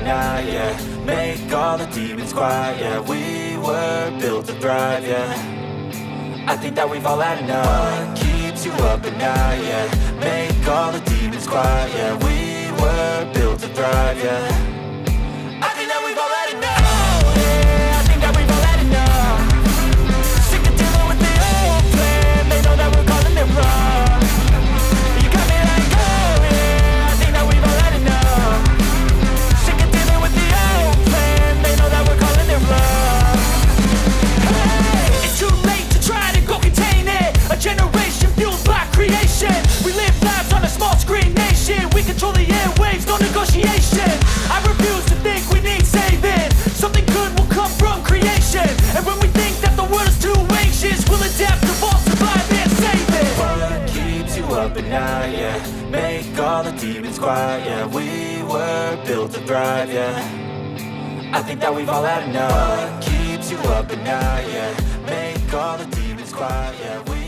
night, yeah. Make all the demons quiet, yeah. We were built to thrive, yeah. I think that we've all had enough. What keeps you up at night, yeah. Make all the demons quiet, yeah. We were built to thrive, yeah. I think that we've all had enough. Oh, yeah, I think that we've all had enough. Sick of dealing with the old plan. They know that we're calling it wrong. You got me like, oh, yeah, I think that we've all had enough. Sick of dealing with the old plan. They know that we're calling it wrong. Hey, it's too late to try to go contain it. A generation fueled by creation. We live lives on a small screen nation. We control the airwaves, no negotiation. I refuse to think we need saving. Something good will come from creation. And when we think that the world is too anxious, we'll adapt, evolve, survive and save it. What keeps you up at night, yeah. Make all the demons quiet, yeah. We were built to thrive, yeah. I think that we've all had enough. What keeps you up at night, yeah. Make all the demons quiet, yeah. We